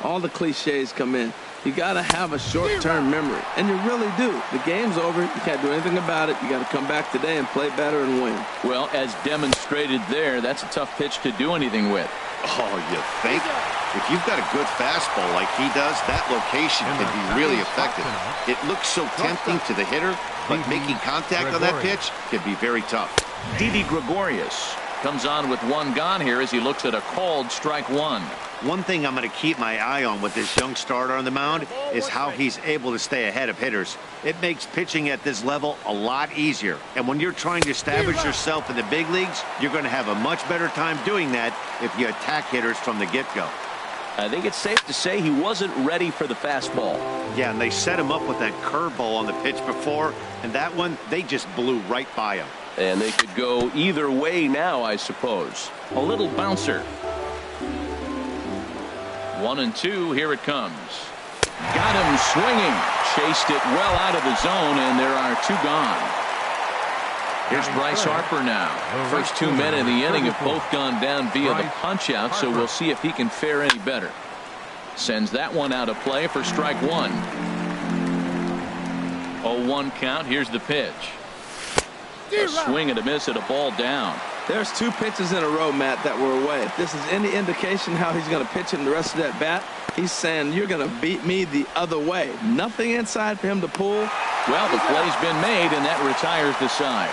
all the cliches come in. You got to have a short-term memory, and you really do. The game's over. You can't do anything about it. You got to come back today and play better and win. Well, as demonstrated there, that's a tough pitch to do anything with. Oh, you think? If you've got a good fastball like he does, that location can be really effective. It looks so tempting to the hitter, but making contact on that pitch can be very tough. Didi Gregorius comes on with one gone here as he looks at a called strike one. One thing I'm going to keep my eye on with this young starter on the mound is how he's able to stay ahead of hitters. It makes pitching at this level a lot easier. And when you're trying to establish yourself in the big leagues, you're going to have a much better time doing that if you attack hitters from the get-go. I think it's safe to say he wasn't ready for the fastball. Yeah, and they set him up with that curveball on the pitch before, and that one, they just blew right by him. And they could go either way now, I suppose. A little bouncer. 1-2, here it comes. Got him swinging. Chased it well out of the zone, and there are two gone. Here's Bryce Harper now. First 2 men in the inning have both gone down via the punch out, so we'll see if he can fare any better. Sends that one out of play for strike one. 0-1 count. Here's the pitch. A swing and a miss at a ball down. There's two pitches in a row, Matt, that were away. If this is any indication how he's going to pitch in the rest of that bat, he's saying you're going to beat me the other way. Nothing inside for him to pull. Well, the play's been made, and that retires the side.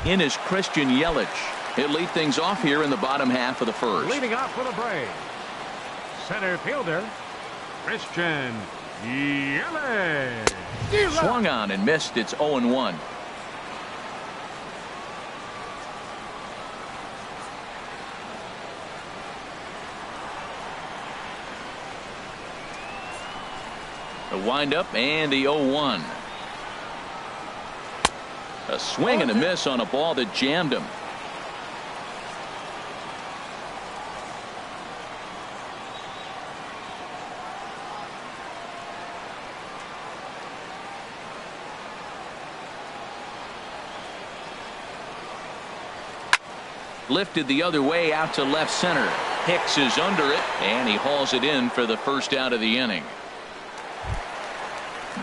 In is Christian Yelich. He'll lead things off here in the bottom half of the first. Leading off for the Braves, center fielder Christian Yelich. Swung on and missed. It's 0-1. The windup and the 0-1. A swing and a miss on a ball that jammed him. Lifted the other way out to left center. Hicks is under it, and he hauls it in for the first out of the inning.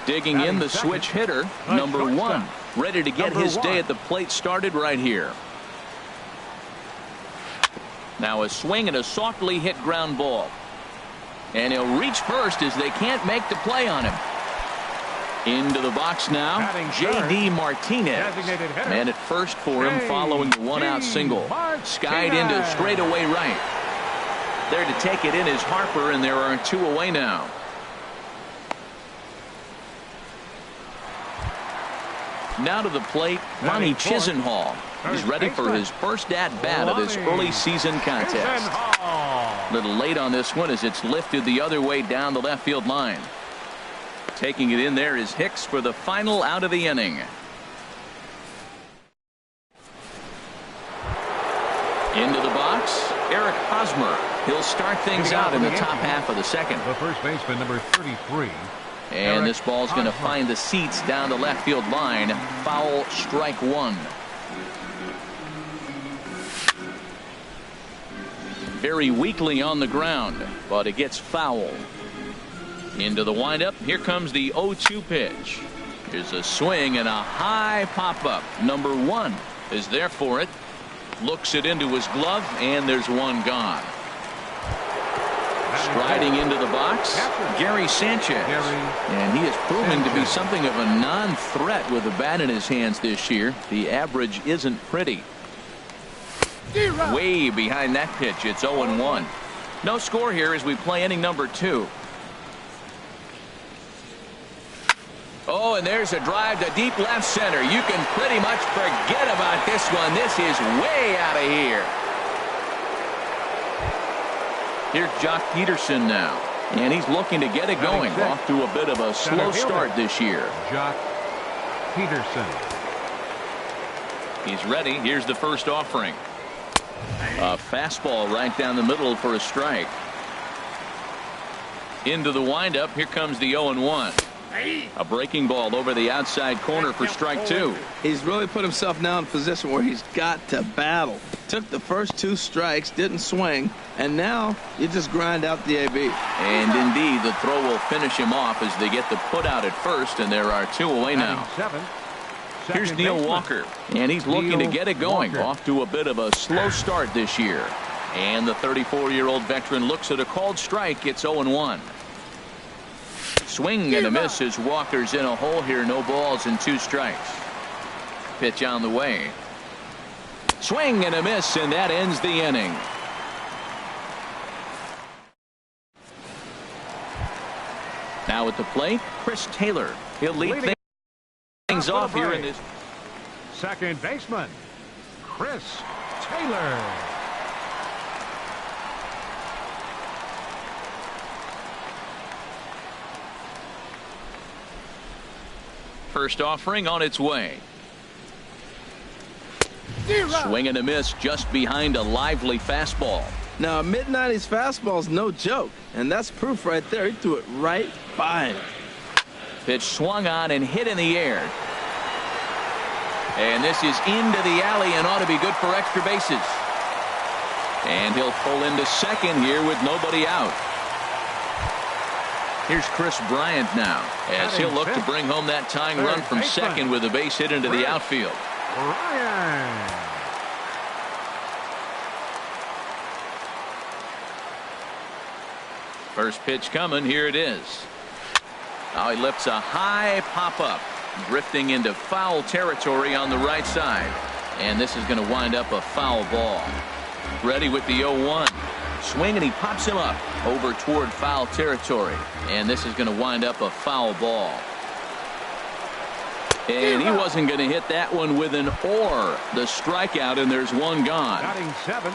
Digging in the switch hitter, number one, ready to get his day at the plate started right here. Now a swing and a softly hit ground ball, and he'll reach first as they can't make the play on him. Into the box now, J.D. Martinez. Man at first for him following the one-out single. Skied into straightaway right. There to take it in is Harper, and there are two away now. Now to the plate, Ronnie Chisenhall. He's ready for his first at-bat of this early season contest. A little late on this one as it's lifted the other way down the left field line. Taking it in there is Hicks for the final out of the inning. Into the box, Eric Hosmer. He'll start things out in the top half of the second. The first baseman, number 33. And this ball's going to find the seats down the left field line. Foul, strike one. Very weakly on the ground, but it gets foul. Into the windup. Here comes the 0-2 pitch. Here's a swing and a high pop-up. Number one is there for it. Looks it into his glove, and there's one gone. Striding into the box, Gary Sanchez. And he is proving to be something of a non-threat with the bat in his hands this year. The average isn't pretty. Way behind that pitch. It's 0-1. No score here as we play inning number 2. Oh, and there's a drive to deep left center. You can pretty much forget about this one. This is way out of here. Here's Jock Peterson now, and he's looking to get it going. Off to a bit of a slow start this year. Jock Peterson. He's ready. Here's the first offering. A fastball right down the middle for a strike. Into the windup. Here comes the 0-1. A breaking ball over the outside corner for strike two. He's really put himself now in a position where he's got to battle. Took the first 2 strikes, didn't swing, and now you just grind out the AB. And indeed, the throw will finish him off as they get the put out at first, and there are 2 away now. Here's Neil Walker, and he's looking to get it going. Off to a bit of a slow start this year. And the 34-year-old veteran looks at a called strike. It's 0-1. Swing and a miss as Walker's in a hole here. No balls and 2 strikes. Pitch on the way. Swing and a miss, and that ends the inning. Now at the plate, Chris Taylor. He'll lead things off here in this. Second baseman, Chris Taylor. First offering on its way. Swing and a miss just behind a lively fastball. Now, a mid-90s fastball is no joke, and that's proof right there. He threw it right by him. Pitch swung on and hit in the air. And this is into the alley and ought to be good for extra bases. And he'll pull into second here with nobody out. Here's Chris Bryant now, as he'll look to bring home that tying run from second with a base hit into the outfield. Bryant. First pitch coming. Here it is. Now he lifts a high pop-up, drifting into foul territory on the right side. And this is going to wind up a foul ball. Ready with the 0-1. Swing, and he pops him up over toward foul territory. And this is going to wind up a foul ball. And he wasn't going to hit that one with an or. The strikeout, and there's one gone. Batting 7.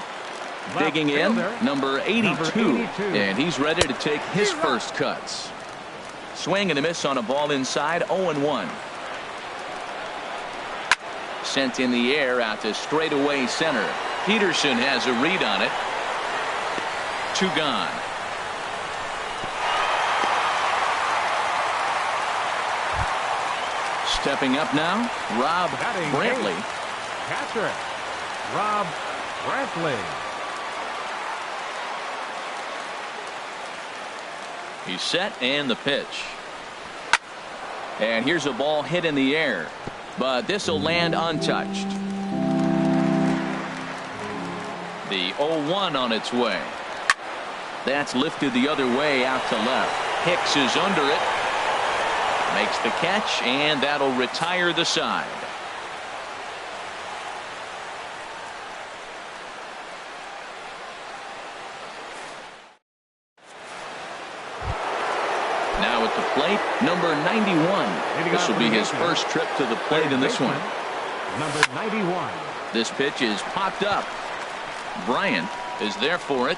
Digging in, number 82. And he's ready to take his first cuts. Swing and a miss on a ball inside, 0-1. Sent in the air out to straightaway center. Peterson has a read on it. 2 gone. Stepping up now, Rob Brantley. Catcher, Rob Brantley. He's set, and the pitch. And here's a ball hit in the air, but this will land untouched. The 0-1 on its way. That's lifted the other way out to left. Hicks is under it. Makes the catch, and that'll retire the side. Now at the plate, number 91. This will be his first trip to the plate in this one. Number 91. This pitch is popped up. Bryant is there for it.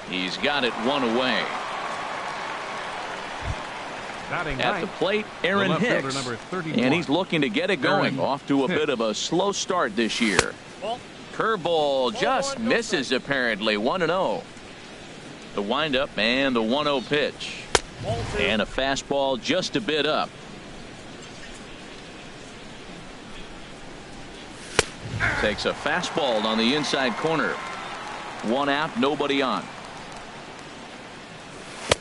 He's got it 1 away. At the plate, Aaron Hicks. And he's looking to get it going. Off to a bit of a slow start this year. Curveball just misses apparently. 1-0. The windup and the 1-0 pitch. And a fastball just a bit up. Takes a fastball on the inside corner. 1 out, nobody on.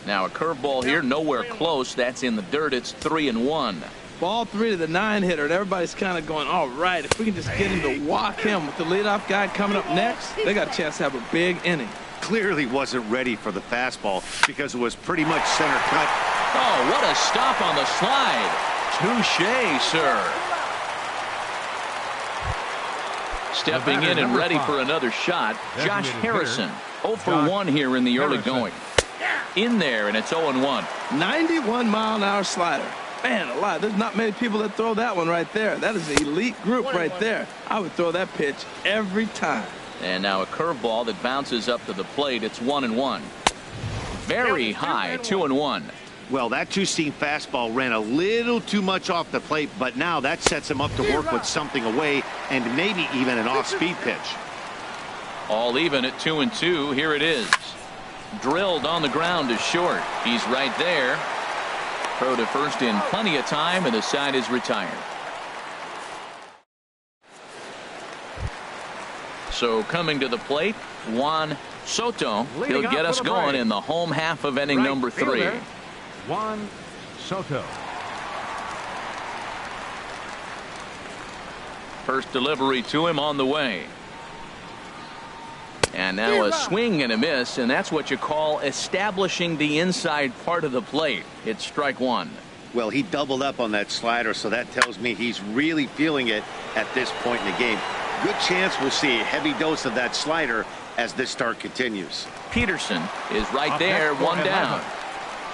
Now a curveball here, nowhere close. That's in the dirt. It's 3-1. Ball 3 to the 9-hitter, and everybody's kind of going, all right, if we can just get him to walk him with the leadoff guy coming up next, they got a chance to have a big inning. Clearly wasn't ready for the fastball because it was pretty much center cut. Oh, what a stop on the slide. Touche, sir. Stepping in and ready for another shot, Josh Harrison. 0 for 1 here in the early going. In there, and it's 0-1. 91-mile-an-hour slider. Man alive, there's not many people that throw that one right there. That is an elite group right there. I would throw that pitch every time. And now a curveball that bounces up to the plate. It's 1-1. Very high, 2-1. Well, that two-seam fastball ran a little too much off the plate, but now that sets him up to work with something away and maybe even an off-speed pitch. All even at 2-2. Here it is. Drilled on the ground to short. He's right there. Throw to first in plenty of time, and the side is retired. So coming to the plate, Juan Soto. He'll get us going in the home half of inning number 3. Juan Soto. First delivery to him on the way. And now a swing and a miss, and that's what you call establishing the inside part of the plate. It's strike 1. Well, he doubled up on that slider, so that tells me he's really feeling it at this point in the game. Good chance we'll see a heavy dose of that slider as this start continues. Peterson is right there, 1 down.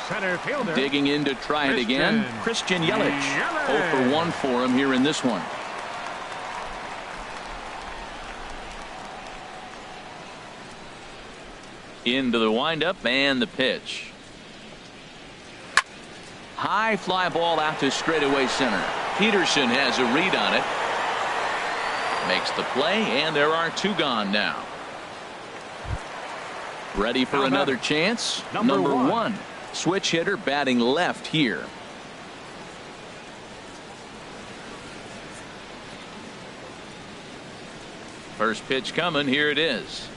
Center fielder. Digging in to try it again. Christian Yelich. 0 for 1 for him here in this one. Into the windup and the pitch. High fly ball out to straightaway center. Peterson has a read on it. Makes the play, and there are 2 gone now. Ready for another chance. Number 1. Switch hitter batting left here. First pitch coming. Here it is.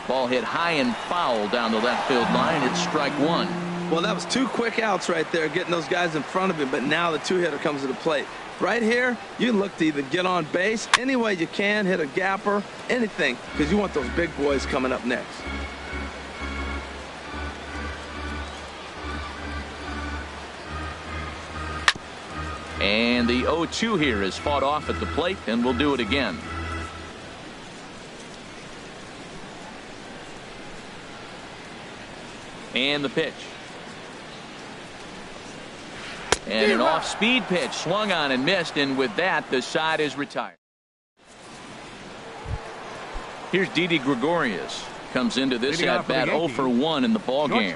Ball hit high and foul down the left field line. It's strike 1. Well, that was 2 quick outs right there, getting those guys in front of him, but now the 2-hitter comes to the plate. Right here, you look to either get on base any way you can, hit a gapper, anything, because you want those big boys coming up next. And the 0-2 here is fought off at the plate, and we'll do it again. And the pitch. And an off-speed pitch swung on and missed, and with that, the side is retired. Here's Didi Gregorius. Comes into this at-bat 0 for 1 in the ball game.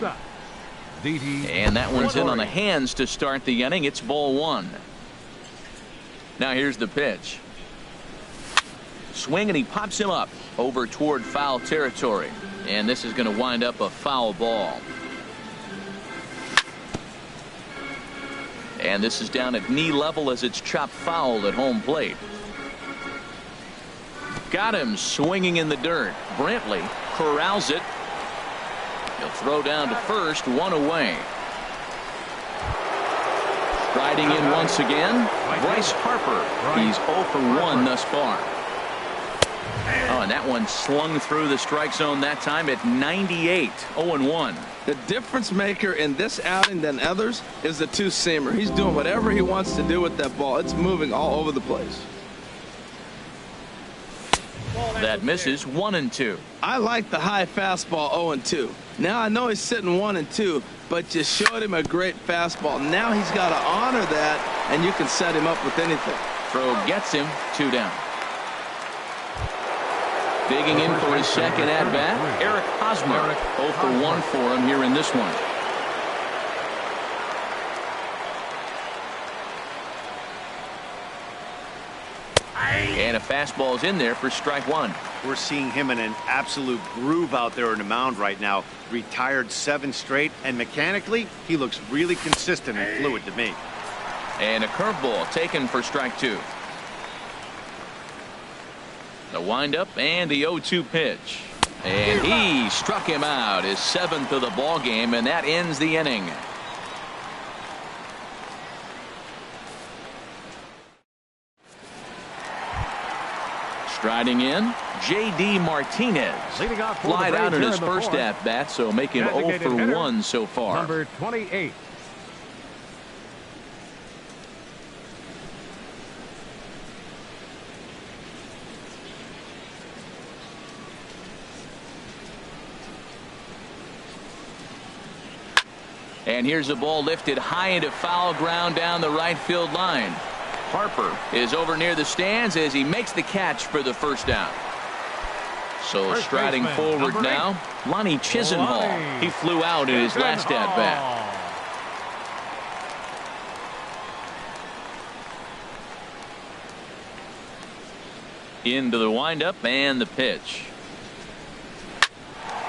And that one's in on the hands to start the inning. It's ball 1. Now here's the pitch. Swing, and he pops him up over toward foul territory. And this is going to wind up a foul ball. And this is down at knee level as it's chopped foul at home plate. Got him swinging in the dirt. Brantley corrals it. He'll throw down to first, 1 away. Striding in once again, Bryce Harper. He's 0 for 1 thus far. Oh, and that one slung through the strike zone that time at 98. 0-1. The difference maker in this outing than others is the 2-seamer. He's doing whatever he wants to do with that ball. It's moving all over the place. That misses. 1-2. I like the high fastball 0-2. Now I know he's sitting 1-2, but you showed him a great fastball. Now he's got to honor that, and you can set him up with anything. Throw gets him. 2 down. Digging in for his second at-bat, Eric Hosmer. 0 for 1 for him here in this one. And a fastball's in there for strike 1. We're seeing him in an absolute groove out there on the mound right now. Retired 7 straight, and mechanically, he looks really consistent and fluid to me. And a curveball taken for strike 2. The windup and the 0-2 pitch. And he struck him out, his 7th of the ball game, and that ends the inning. Striding in, J.D. Martinez. Flied out in his first at-bat, so make him 0 for 1 so far. Number 28. And here's a ball lifted high into foul ground down the right field line. Harper is over near the stands as he makes the catch for the first down. So striding forward now, Lonnie Chisenhall. He flew out in his last at-bat. Into the windup and the pitch.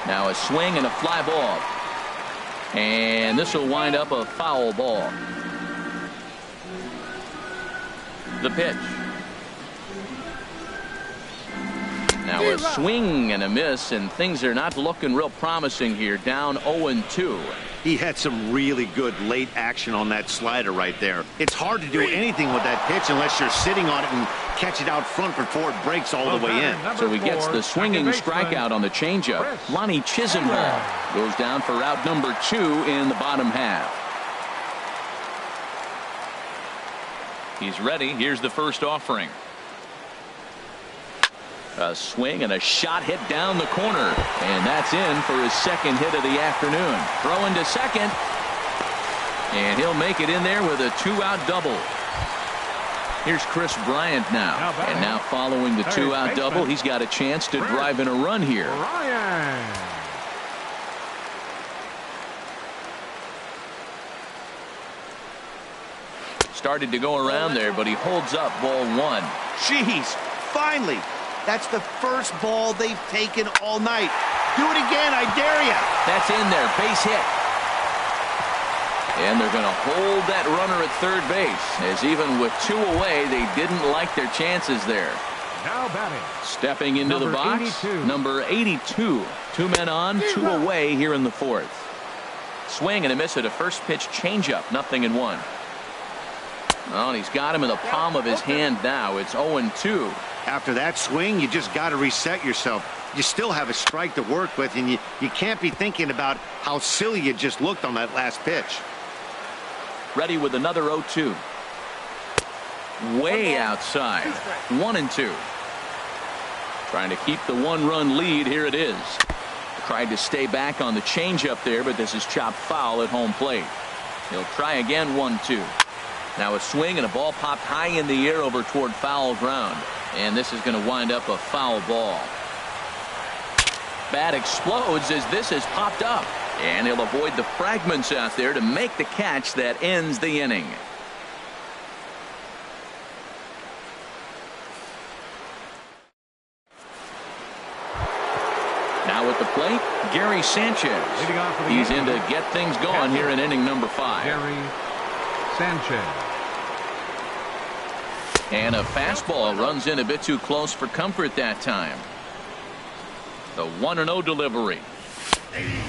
Now a swing and a fly ball. And this will wind up a foul ball. The pitch. Now a swing and a miss, and things are not looking real promising here. Down 0-2. He had some really good late action on that slider right there. It's hard to do anything with that pitch unless you're sitting on it and catch it out front before it breaks all the way in. So he gets the swinging strikeout on the changeup. Lonnie Chisenhall goes down for out number 2 in the bottom half. He's ready. Here's the first offering. A swing and a shot hit down the corner, and that's in for his second hit of the afternoon. Throwing to second, and he'll make it in there with a 2-out double. Here's Chris Bryant now, and now following the 2-out double, he's got a chance to drive in a run here. Started to go around there, but he holds up ball 1. Jeez, finally. That's the first ball they've taken all night. Do it again, I dare you. That's in there, base hit. And they're going to hold that runner at third base, as even with 2 away, they didn't like their chances there. Now batting. Stepping into the box, 82. number 82. 2 men on, 2 away here in the 4th. Swing and a miss at a first pitch changeup, 0-1. Oh, and he's got him in the palm of his hand now. It's 0-2. After that swing, you just got to reset yourself. You still have a strike to work with, and you can't be thinking about how silly you just looked on that last pitch. Ready with another 0-2. Way outside. 1-2. Trying to keep the 1-run lead. Here it is. Tried to stay back on the changeup there, but this is chopped foul at home plate. He'll try again. 1-2. Now a swing and a ball popped high in the air over toward foul ground. And this is going to wind up a foul ball. Bat explodes as this is popped up. And he'll avoid the fragments out there to make the catch that ends the inning. Now at the plate, Gary Sanchez. He's in to get things going here in inning number 5. Gary Sanchez. And a fastball runs in a bit too close for comfort that time. The 1-0 delivery.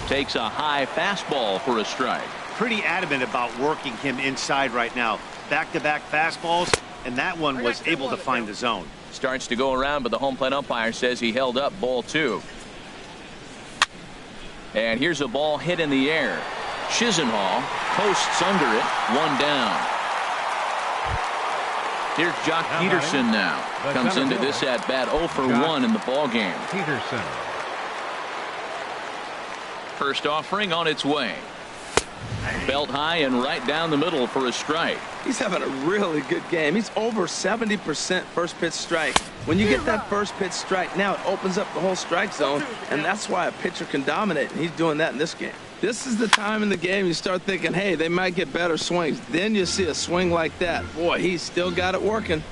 Takes a high fastball for a strike. Pretty adamant about working him inside right now. Back-to-back fastballs, and that one was able to find the zone. Starts to go around, but the home plate umpire says he held up ball 2. And here's a ball hit in the air. Chisenhall posts under it. 1 down. Here's Jock Peterson now. Comes into this at bat 0 for 1 in the ball game. Peterson. First offering on its way. Belt high and right down the middle for a strike. He's having a really good game. He's over 70% first pitch strike. When you get that first pitch strike, now it opens up the whole strike zone, and that's why a pitcher can dominate, and he's doing that in this game. This is the time in the game you start thinking, hey, they might get better swings. Then you see a swing like that. Boy, he's still got it working.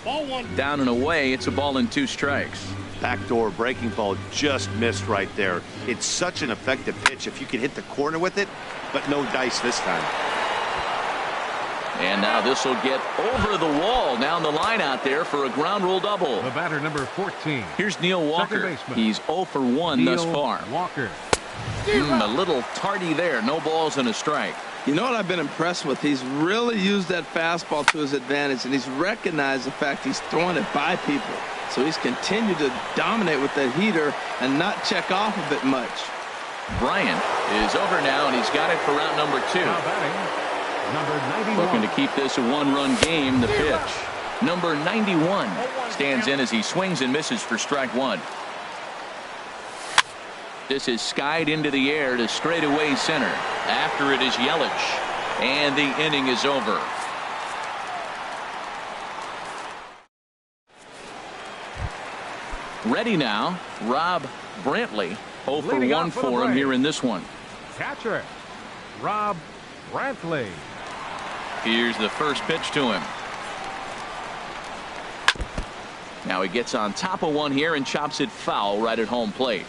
Ball 1. Down and away, it's a ball and 2 strikes. Backdoor breaking ball just missed right there. It's such an effective pitch if you can hit the corner with it, but no dice this time. And now this will get over the wall down the line out there for a ground rule double. The batter, number 14. Here's Neil Walker. He's 0 for 1 thus far. Walker. A little tardy there. No balls and a strike. You know what I've been impressed with? He's really used that fastball to his advantage, and he's recognized the fact he's throwing it by people. So he's continued to dominate with that heater and not check off of it much. Bryant is over now, and he's got it for round number 2. Now batting, number 91. Looking to keep this a 1-run game. The pitch. Number 91 stands in as he swings and misses for strike 1. This is skied into the air to straightaway center. After it is Yelich. And the inning is over. Ready now, Rob Brantley. 0 for 1 for him here in this one. Catcher, Rob Brantley. Here's the first pitch to him. Now he gets on top of one here and chops it foul right at home plate.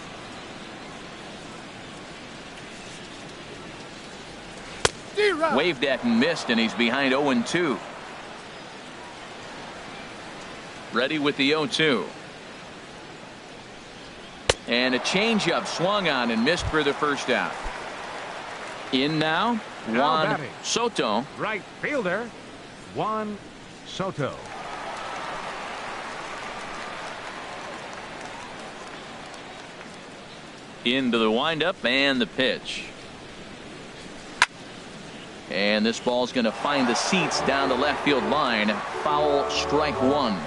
Waved at and missed, and he's behind 0-2. Ready with the 0-2. And a changeup swung on and missed for the first out. In now, Juan Soto. Right fielder, Juan Soto. Into the windup and the pitch. And this ball's going to find the seats down the left field line. Foul, strike one.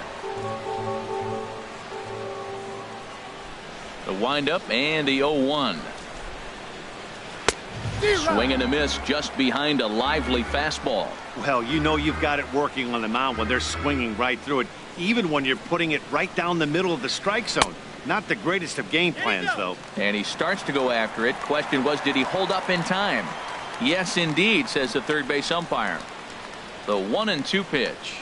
The windup and the 0-1. Swing and a miss just behind a lively fastball. Well, you know you've got it working on the mound when they're swinging right through it, even when you're putting it right down the middle of the strike zone. Not the greatest of game plans, though. And he starts to go after it. Question was, did he hold up in time? Yes, indeed, says the third base umpire. The 1-2 pitch.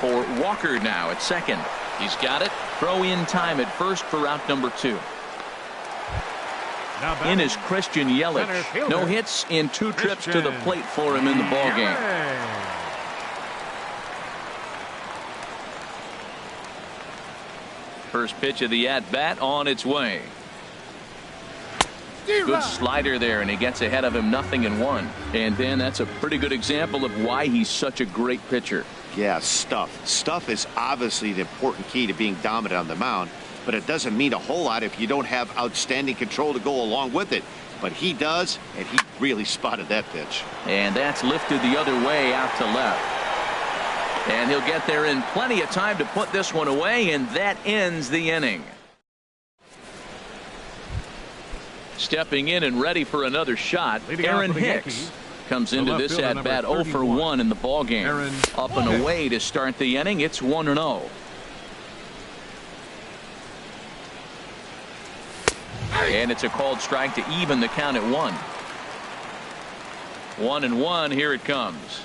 For Walker now at second. He's got it. Throw in time at first for out number 2. In is Christian Yelich. No hits in 2 trips to the plate for him in the ballgame. First pitch of the at-bat on its way. Good slider there, and he gets ahead of him 0-1. And then that's a pretty good example of why he's such a great pitcher. Yeah, stuff. Stuff is obviously the important key to being dominant on the mound, but it doesn't mean a whole lot if you don't have outstanding control to go along with it. But he does, and he really spotted that pitch. And that's lifted the other way out to left. And he'll get there in plenty of time to put this one away, and that ends the inning. Stepping in and ready for another shot, Aaron Hicks comes into this at-bat 0 for 1 in the ballgame. Up and away to start the inning. It's 1-0. And it's a called strike to even the count at 1. 1-1. Here it comes.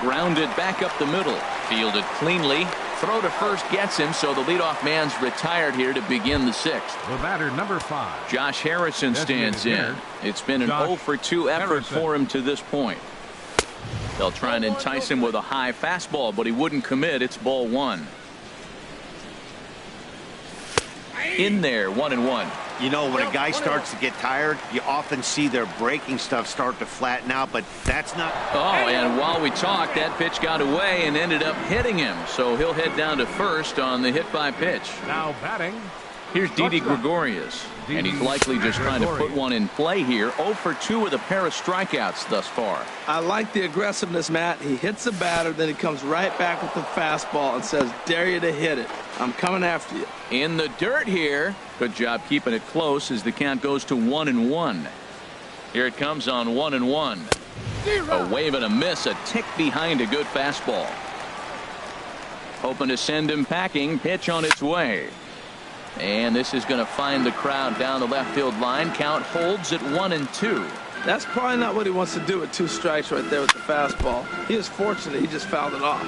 Grounded back up the middle. Fielded cleanly. Throw to first gets him, so the leadoff man's retired here to begin the 6th. The batter, number 5. Josh Harrison stands in. It's been an 0 for 2 effort for him to this point. They'll try and entice him with a high fastball, but he wouldn't commit. It's ball 1. In there, 1-1. You know, when a guy starts to get tired, you often see their breaking stuff start to flatten out, but that's not... Oh, and while we talked, that pitch got away and ended up hitting him. So he'll head down to first on the hit by pitch. Now batting. Here's Didi Gregorius. And he's likely just trying to put one in play here. 0 for 2 with a pair of strikeouts thus far. I like the aggressiveness, Matt. He hits the batter, then he comes right back with the fastball and says, dare you to hit it. I'm coming after you. In the dirt here. Good job keeping it close as the count goes to 1-1. Here it comes on 1-1. A wave and a miss, a tick behind a good fastball. Hoping to send him packing. Pitch on its way. And this is going to find the crowd down the left field line. Count holds at 1-2. That's probably not what he wants to do with 2 strikes right there with the fastball. He is fortunate he just fouled it off.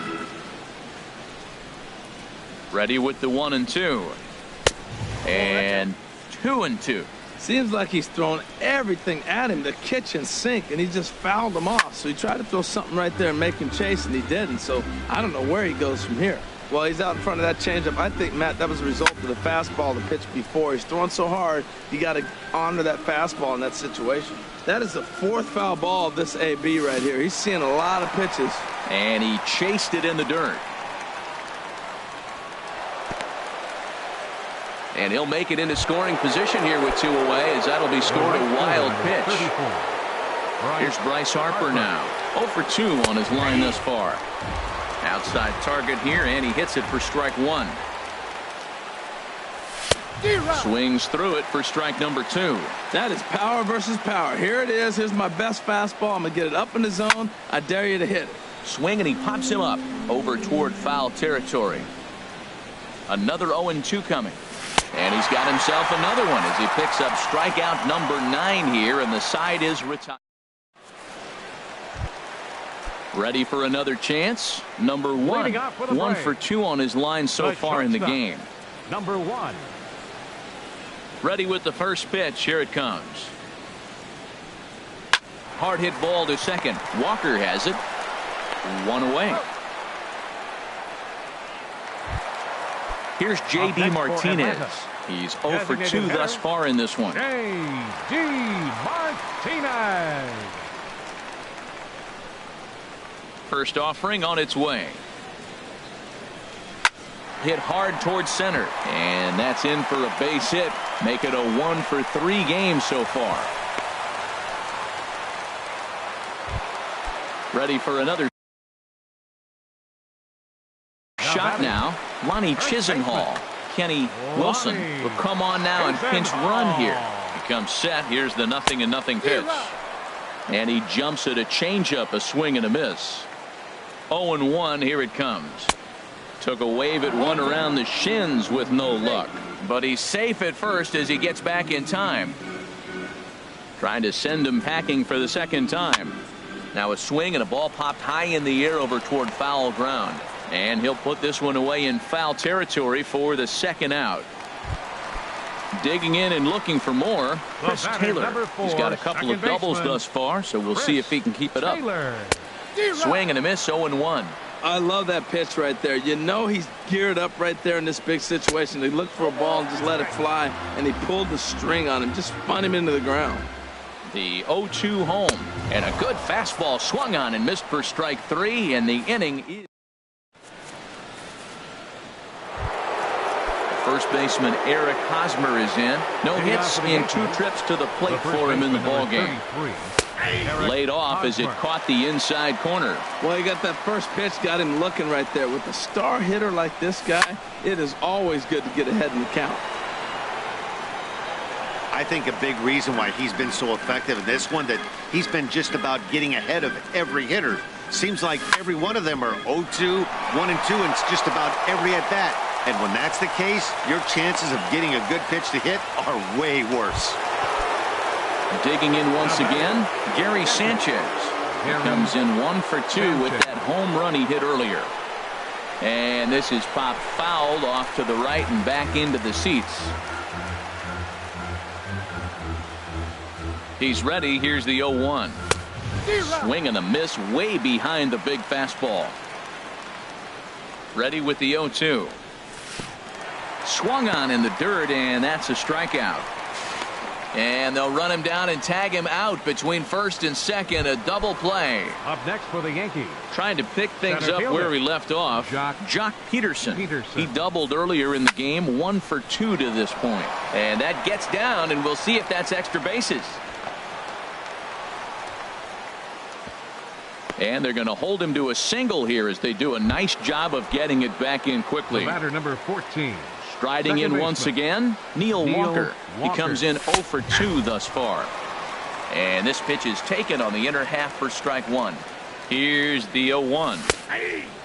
Ready with the 1-2. And 2-2. Seems like he's throwing everything at him, the kitchen sink, and he just fouled him off. So he tried to throw something right there and make him chase, and he didn't. So I don't know where he goes from here. Well, he's out in front of that changeup. I think, Matt, that was a result of the fastball, the pitch before. He's throwing so hard, you got to honor that fastball in that situation. That is the 4th foul ball of this AB right here. He's seeing a lot of pitches. And he chased it in the dirt. And he'll make it into scoring position here with 2 away, as that'll be scored a wild pitch. Here's Bryce Harper now. 0 for 2 on his line thus far. Outside target here, and he hits it for strike 1. Swings through it for strike number 2. That is power versus power. Here it is. Here's my best fastball. I'm going to get it up in the zone. I dare you to hit it. Swing, and he pops him up over toward foul territory. Another 0-2 coming. And he's got himself another one as he picks up strikeout number 9 here, and the side is retired. Ready for another chance. Number 1. 1 for 2 on his line so far in the game. Number 1. Ready with the first pitch. Here it comes. Hard hit ball to second. Walker has it. One away. Here's J.D. Martinez. He's 0 for 2 thus far in this one. J.D. Martinez. First offering on its way. Hit hard towards center. And that's in for a base hit. Make it a 1 for 3 game so far. Ready for another shot now. Lonnie Chisenhall. Kenny Wilson will come on now and pinch run here. He comes set. Here's the 0-0 pitch. And he jumps at a changeup, a swing and a miss. 0-1. Here it comes. Took a wave at one around the shins with no luck. But he's safe at first as he gets back in time. Trying to send him packing for the second time. Now a swing and a ball popped high in the air over toward foul ground. And he'll put this one away in foul territory for the second out. Digging in and looking for more, Chris Taylor. He's got a couple of doubles thus far, so we'll see if he can keep it up. Swing and a miss, 0-1. I love that pitch right there. You know he's geared up right there in this big situation. He looked for a ball and just let it fly, and he pulled the string on him, just spun him into the ground. The 0-2 home, and a good fastball swung on and missed for strike 3, and the inning is. First baseman Eric Hosmer is in. No hits in 2 trips to the plate for him in the ballgame. Laid off as it caught the inside corner. Well, he got that first pitch, got him looking right there. With a star hitter like this guy, it is always good to get ahead in the count. I think a big reason why he's been so effective in this one, that he's been just about getting ahead of every hitter. Seems like every one of them are 0-2, 1-2, and it's just about every at bat. And when that's the case, your chances of getting a good pitch to hit are way worse. Digging in once again, Gary Sanchez. He comes in 1 for 2 with that home run he hit earlier. And this is popped fouled off to the right and back into the seats. He's ready. Here's the 0-1. Swing and a miss way behind the big fastball. Ready with the 0-2. Swung on in the dirt, and that's a strikeout. And they'll run him down and tag him out between first and second. A double play. Up next for the Yankees. Trying to pick things up where he left off. Jock Peterson. He doubled earlier in the game. 1 for 2 to this point. And that gets down, and we'll see if that's extra bases. And they're going to hold him to a single here as they do a nice job of getting it back in quickly. The batter, number 14. Striding in once again, Neil Walker. He comes in 0 for 2 thus far. And this pitch is taken on the inner half for strike 1. Here's the 0-1.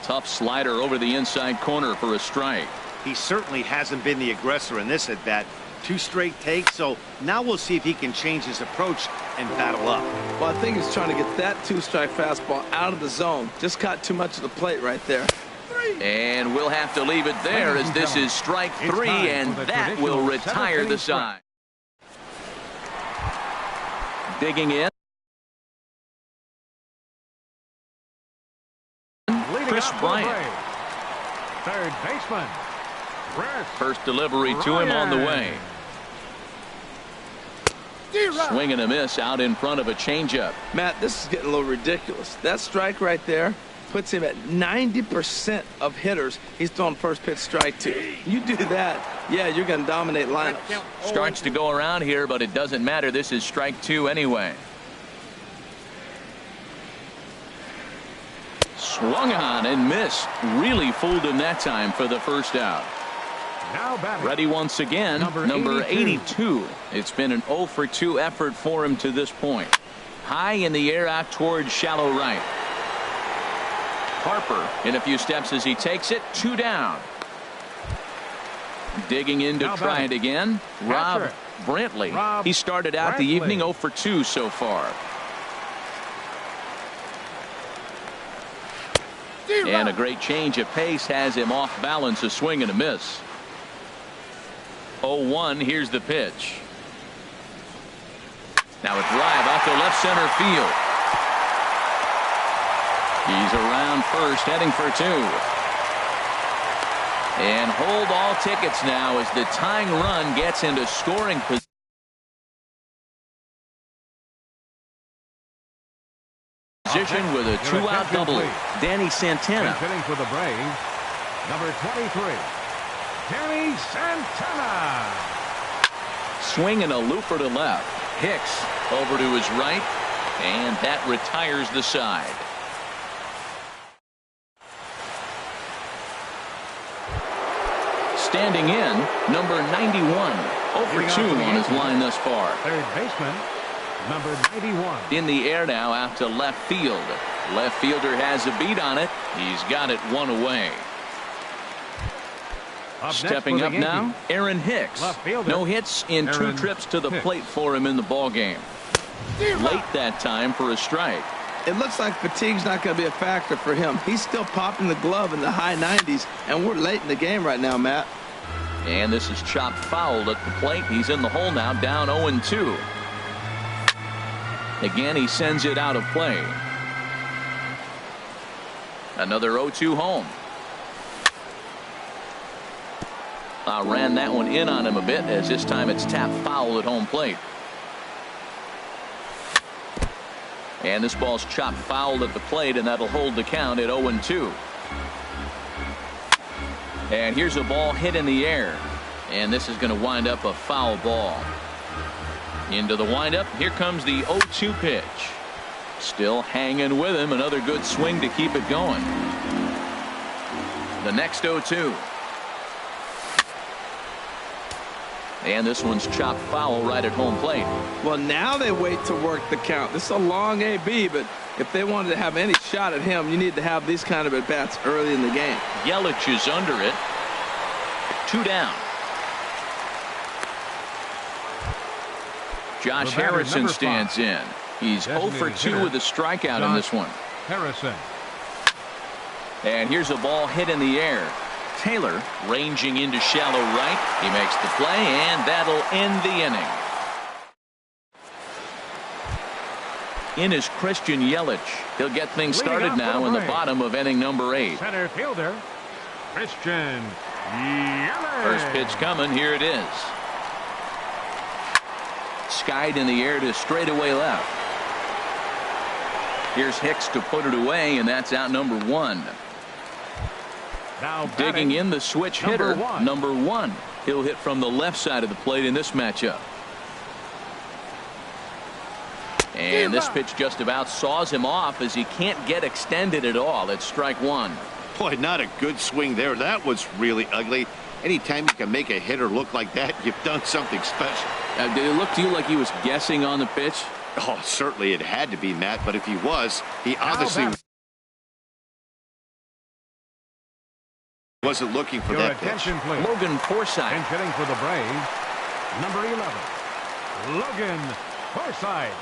Tough slider over the inside corner for a strike. He certainly hasn't been the aggressor in this at bat. 2 straight takes, so now we'll see if he can change his approach and battle up. Well, I think he's trying to get that 2-strike fastball out of the zone. Just caught too much of the plate right there. And we'll have to leave it there as this is strike 3, and that will retire the side. Digging in. Chris Bryant. Third baseman. First delivery to him on the way. Swing and a miss out in front of a changeup. Matt, this is getting a little ridiculous. That strike right there puts him at 90% of hitters he's throwing first pitch strike to. You do that, yeah, you're going to dominate lineups. Starts to go around here, but it doesn't matter. This is strike 2 anyway. Swung on and missed. Really fooled him that time for the first out. Ready once again, number 82. It's been an 0 for 2 effort for him to this point. High in the air out towards shallow right. Harper in a few steps as he takes it. 2 down. Digging in to try it again. Rob Brantley. He started out the evening 0 for 2 so far. And a great change of pace has him off balance, a swing and a miss. 0-1. Here's the pitch. Now a drive out to left center field. He's around first, heading for 2. And hold all tickets now as the tying run gets into scoring position. With a 2-out double. Danny Santana. Hitting for the Braves, number 23, Danny Santana. Swing and a looper to left. Hicks over to his right, and that retires the side. Standing in, number 91. 0 for 2 on his line thus far. Third baseman, number 91. In the air now out to left field. Left fielder has a beat on it. He's got it 1 away. Stepping up now, Aaron Hicks. No hits in 2 trips to the plate for him in the ball game. Late that time for a strike. It looks like fatigue's not going to be a factor for him. He's still popping the glove in the high 90s, and we're late in the game right now, Matt. And this is chopped foul at the plate. He's in the hole now, down 0-2. Again, he sends it out of play. Another 0-2 home. Ran that one in on him a bit, as this time it's tapped foul at home plate. And this ball's chopped foul at the plate, and that'll hold the count at 0-2. And here's a ball hit in the air, and this is going to wind up a foul ball. Into the windup, here comes the 0-2 pitch. Still hanging with him, another good swing to keep it going. The next 0-2. And this one's chopped foul right at home plate. Well, now they wait to work the count. This is a long AB, but if they wanted to have any shot at him, you need to have these kind of at-bats early in the game. Yelich is under it. 2 down. Josh Harrison stands in. He's 0 for 2 with a strikeout in this one. Harrison. And here's a ball hit in the air. Taylor ranging into shallow right. He makes the play, and that'll end the inning. In is Christian Yelich. He'll get things started now in the bottom of inning number 8. Center fielder, Christian Yelich. First pitch coming. Here it is. Skied in the air to straightaway left. Here's Hicks to put it away, and that's out number 1. Now digging in the switch hitter, number 1. He'll hit from the left side of the plate in this matchup. And this pitch just about saws him off as he can't get extended at all. It's strike 1. Boy, not a good swing there. That was really ugly. Anytime you can make a hitter look like that, you've done something special. Did it look to you like he was guessing on the pitch? Oh, certainly it had to be, Matt, but if he was, he obviously wasn't looking for that pitch. Please. Logan Forsythe. And hitting for the Braves, number 11, Logan Forsythe.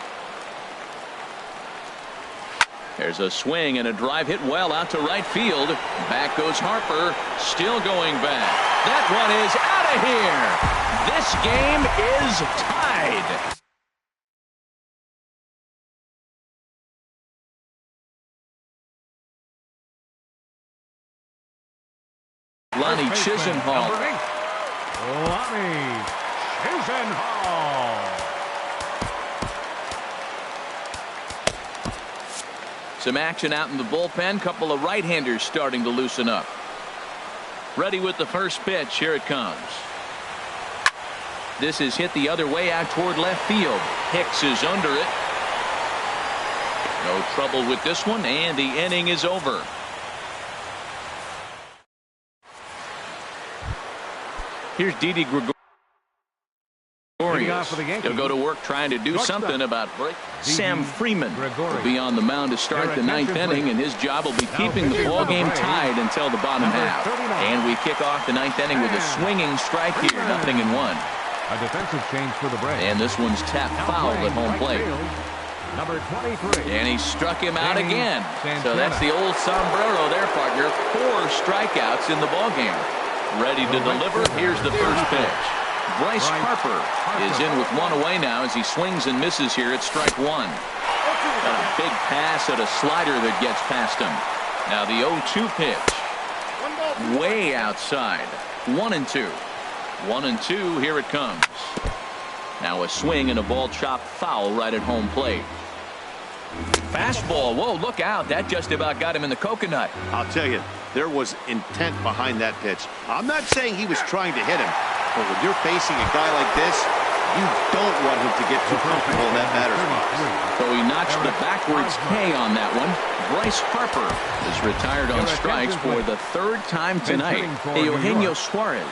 There's a swing and a drive hit well out to right field. Back goes Harper, still going back. That one is out of here. This game is tied. Lonnie Chisenhall. Lonnie Chisenhall. Some action out in the bullpen. Couple of right-handers starting to loosen up. Ready with the first pitch. Here it comes. This is hit the other way out toward left field. Hicks is under it. No trouble with this one, and the inning is over. Here's Didi Gregorius. He'll go to work trying to do something about break. Sam Freeman will be on the mound to start the 9th inning, and his job will be keeping the ball game tied until the bottom half. And we kick off the 9th inning with a swinging strike here, 0-1. A defensive change for the Braves. And this one's tapped foul at home plate. Number 23. And he struck him out again. So that's the old sombrero there, partner. 4 strikeouts in the ball game. Ready to deliver. Here's the first pitch. Bryce Harper is in with one away now as he swings and misses here at strike one. Got a big pass at a slider that gets past him. Now the 0-2 pitch. Way outside. 1-2. 1-2. Here it comes. Now a swing and a ball chopped foul right at home plate. Fastball. Whoa, look out. That just about got him in the coconut. I'll tell you, there was intent behind that pitch. I'm not saying he was trying to hit him, but when you're facing a guy like this, you don't want him to get too comfortable in that batter's box. So he notched the backwards K on that one. Bryce Harper is retired on strikes for the third time tonight. Eugenio Suarez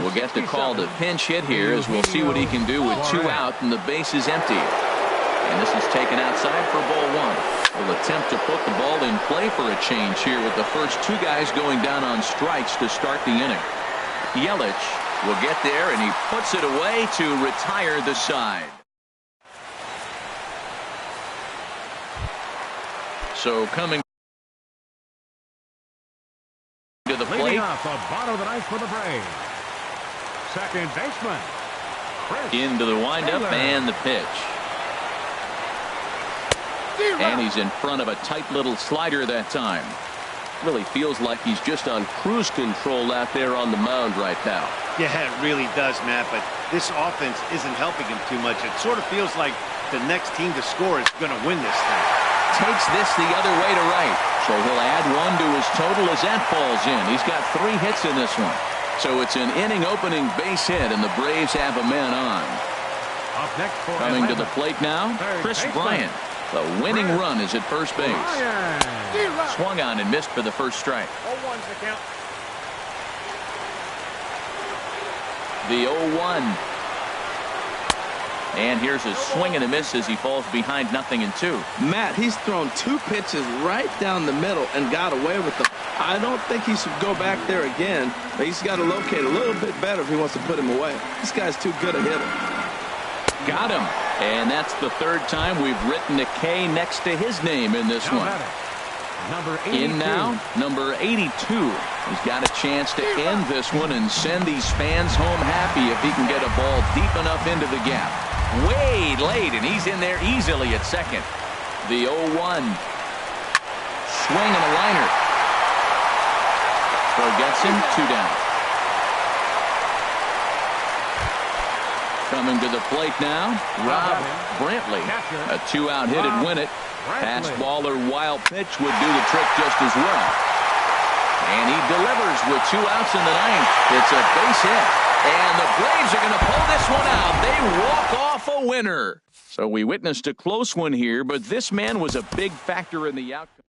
will get the call to pinch hit here as we'll see what he can do with 2 out and the base is empty. And this is taken outside for ball 1. Will attempt to put the ball in play for a change here with the first 2 guys going down on strikes to start the inning. Yelich will get there and he puts it away to retire the side. So coming to the plate. Leading off the bottom of the ninth for the Braves. Second baseman. Into the windup and the pitch. And he's in front of a tight little slider that time. Really feels like he's just on cruise control out there on the mound right now. Yeah, it really does, Matt, but this offense isn't helping him too much. It sort of feels like the next team to score is going to win this thing. Takes this the other way to right. So he'll add 1 to his total as that falls in. He's got 3 hits in this one. So it's an inning opening base hit and the Braves have a man on. Up next for Coming Atlanta. to the plate now, Chris Bryant. The winning run is at first base. Swung on and missed for the first strike. The 0-1. And here's a swing and a miss as he falls behind 0-2. Matt, he's thrown 2 pitches right down the middle and got away with them. I don't think he should go back there again, but he's got to locate a little bit better if he wants to put him away. This guy's too good a hitter. Got him. And that's the 3rd time we've written a K next to his name in this one. Number 82. In now, number 82. He's got a chance to end this one and send these fans home happy if he can get a ball deep enough into the gap. Way late, and he's in there easily at second. The 0-1. Swing and a liner. So gets him 2 down. Coming to the plate now, Rob Brantley. A 2-out hit and win it. Fastball or wild pitch would do the trick just as well. And he delivers with 2 outs in the 9th. It's a base hit. And the Braves are going to pull this one out. They walk off a winner. So we witnessed a close one here, but this man was a big factor in the outcome.